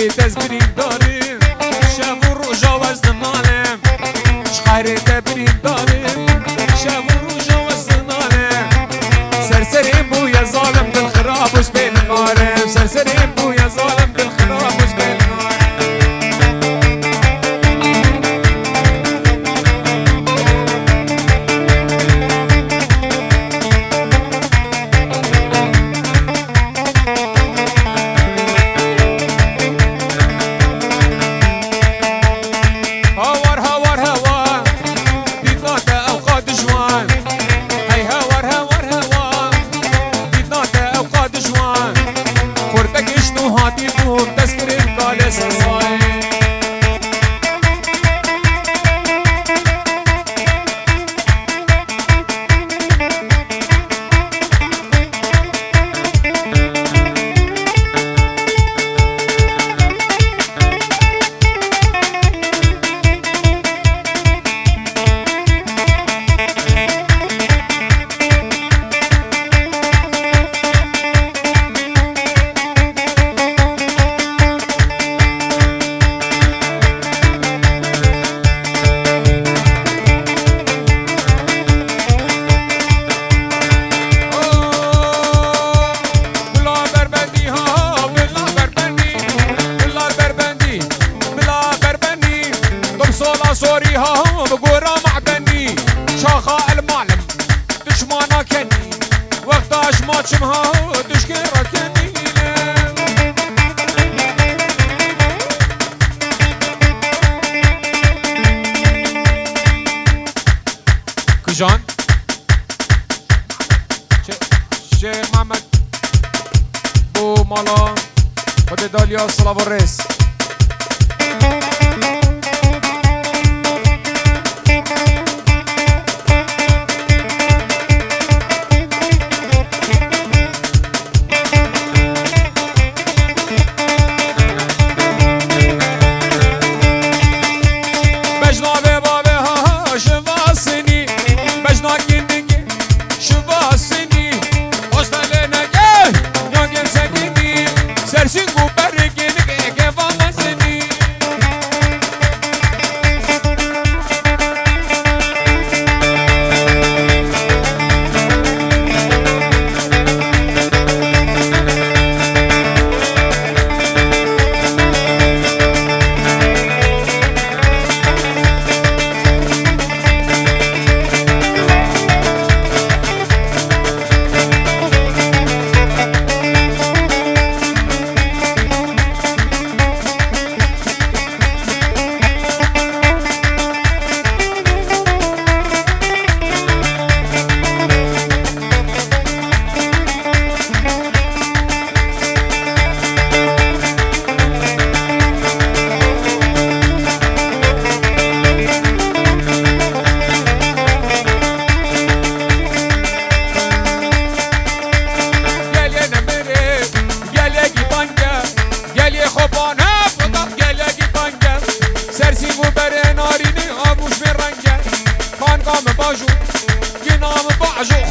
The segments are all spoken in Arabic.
بی تزبرین داریم شب و روژا وزن مالم شخیره تبرین داریم شب و روژا وزن مالم سرسریم بوی ظالم دل خراب وش بین مارم سرسریم بوی ظالم دل خراب وش بین سوري ها بقورا معدني شاخا المعلم دشمانا كني وقتاش ما تشمها تشكيرا كني كجان شيخ محمد بو مالا خد داليا صلاة الرئيس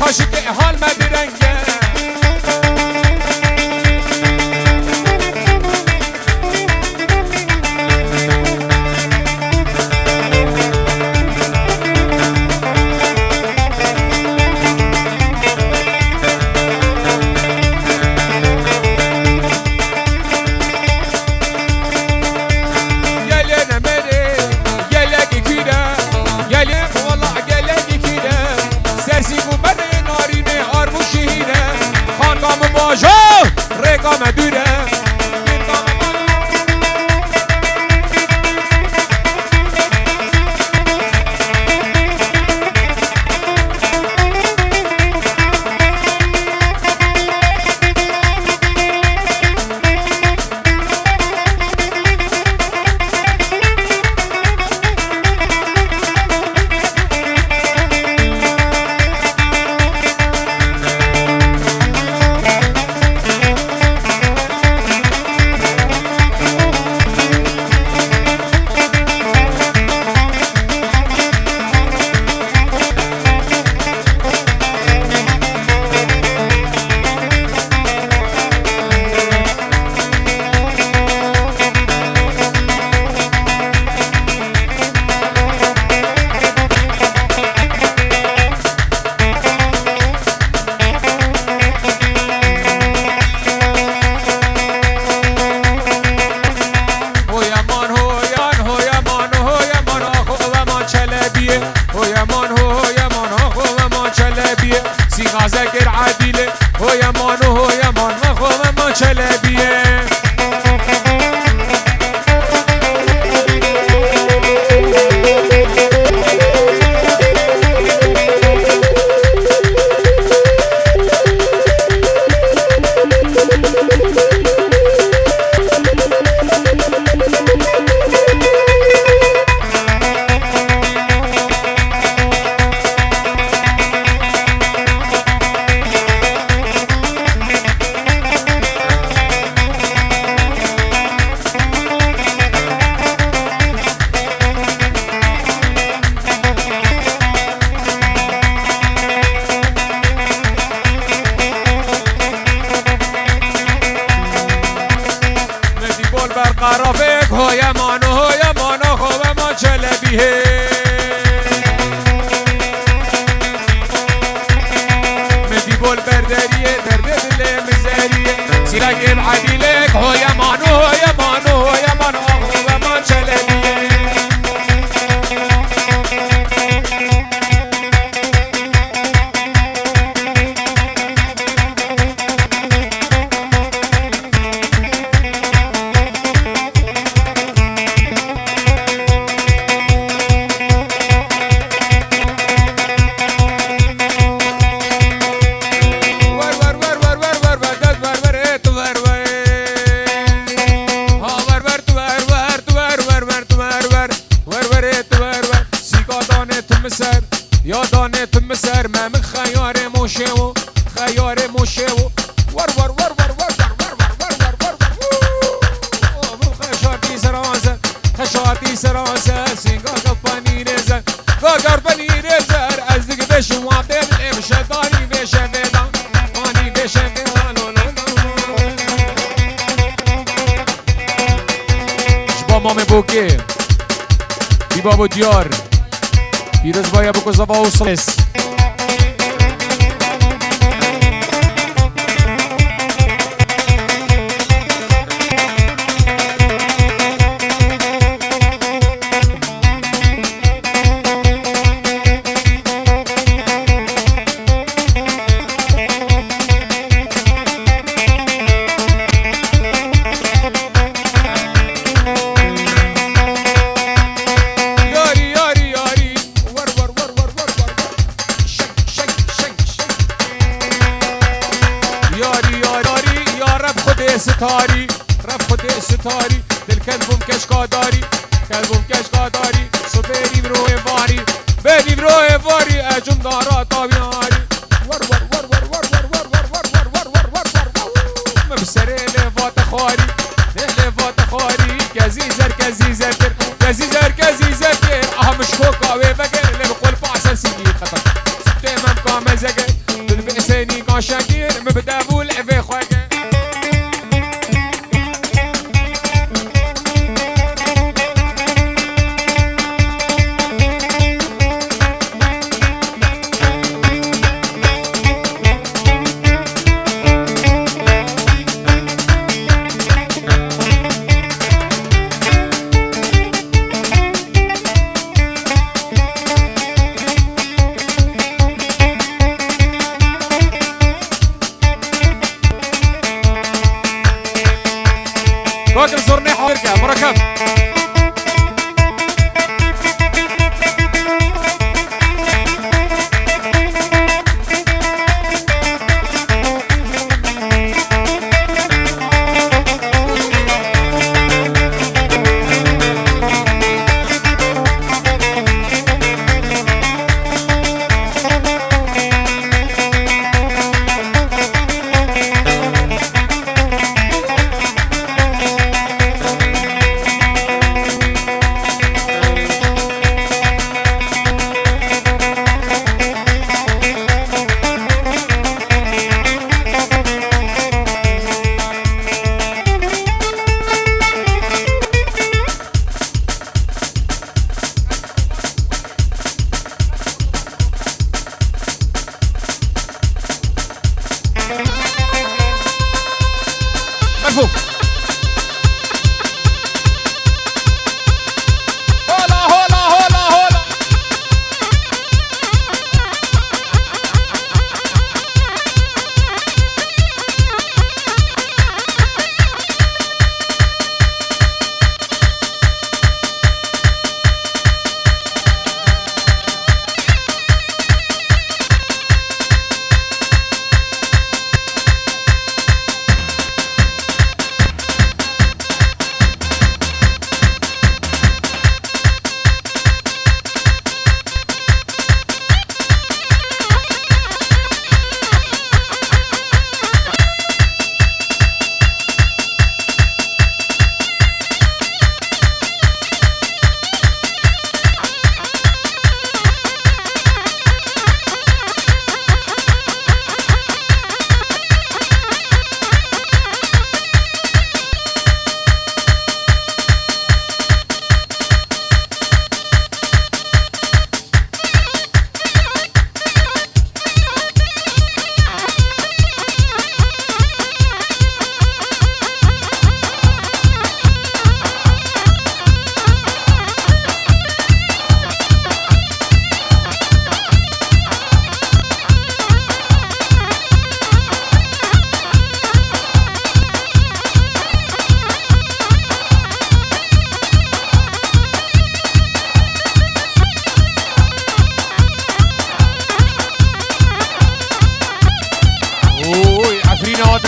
خاشك حال ما درنجه Armut جلبي مدي بول بردارية درد اللي مزارية سيراجي بعدي لك هو يا مانو هو يا مانو هو يا مانو هو ما جلبي يا دانت مسر ما من خيار موشو خيار موشو ور ور ور ور ور ور ور ور ور ور ور خشاتي سرانسه خشاتي سرانسه سينغا قباني نزر قاقر بني نزر ازدق بش وعطيت الامش داني بش فيدان ماني بش فيدان شبا مامي بوكي بی بابا دیار پیروز باید بکن زبا و سلس ستاری رب خود ستاری دل کلبم کشکا داری کلبم کشکا داری سو بریم روی واری بریم روی واری اجم دارا تابیاری ور ور ور ور ور ور ور ور ور ور ور ور ور ور مبسره لفات خاری لفات خاری کزیزر کزیزر کزیزر کزیزر اهم شکوکا و بگر لبقول پاسن سیگی خطر ستمم کام زگر دل بسنی کاشگیر مبدا بول عفی خواگر راجل زرني حركة مركب مفهوم هولا هولا هولا هولا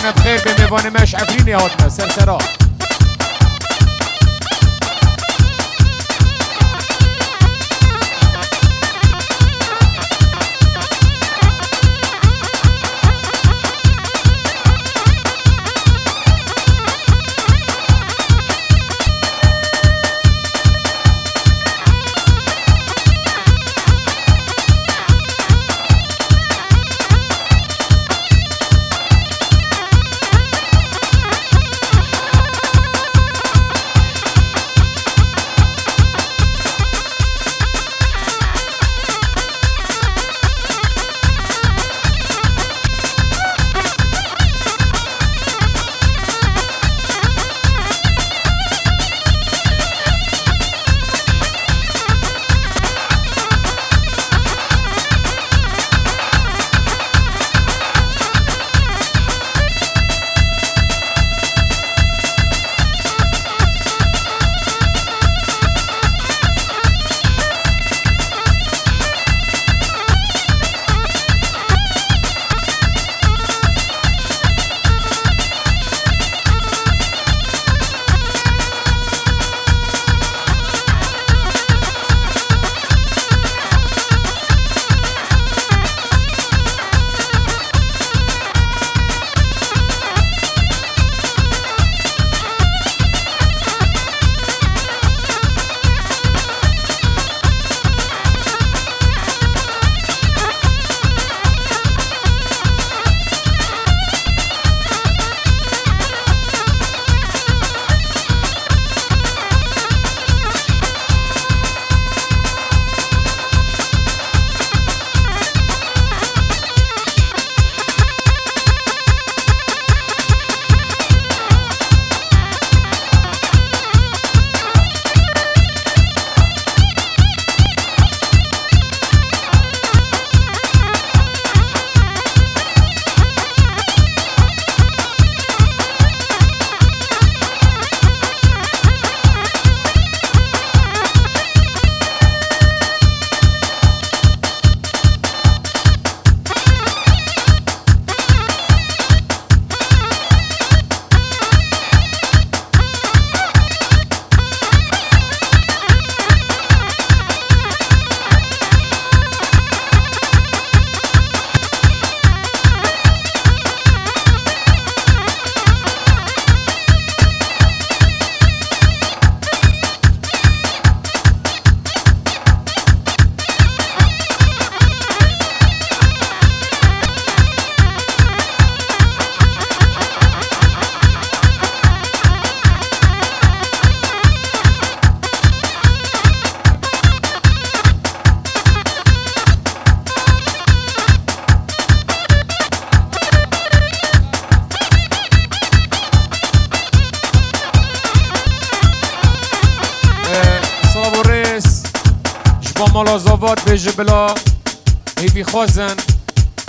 روزگاران بخیر به میوان مش عفرین هاتنه سرسرا مالازاوات به جبلا هیوی خوازن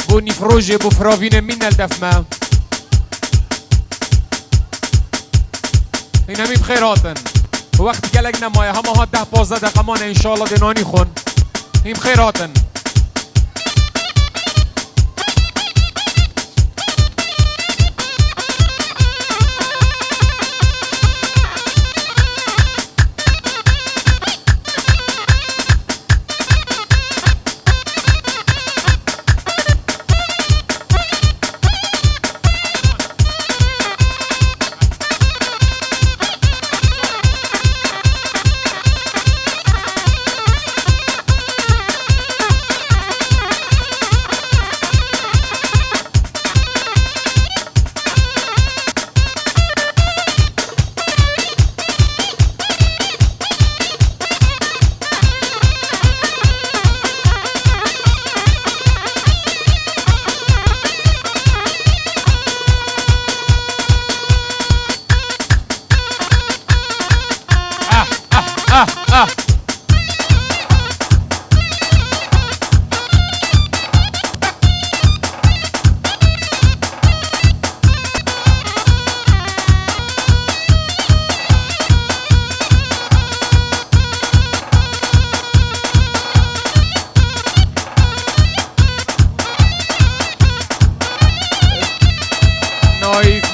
بو نیفروژه بو فراوین من الدفمه این همی بخیراتن وقتی گلگ نمایه همه ها 10-15 دقیقه مانه انشاءالله دنانی خون این بخیراتن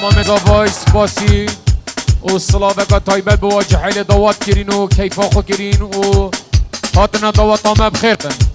تمام زاوای سپاسی و صلاوك تایبت بواجه حیل دوات کرین و کیفا خو کرین و هاتنا دوات آمه بخیر بن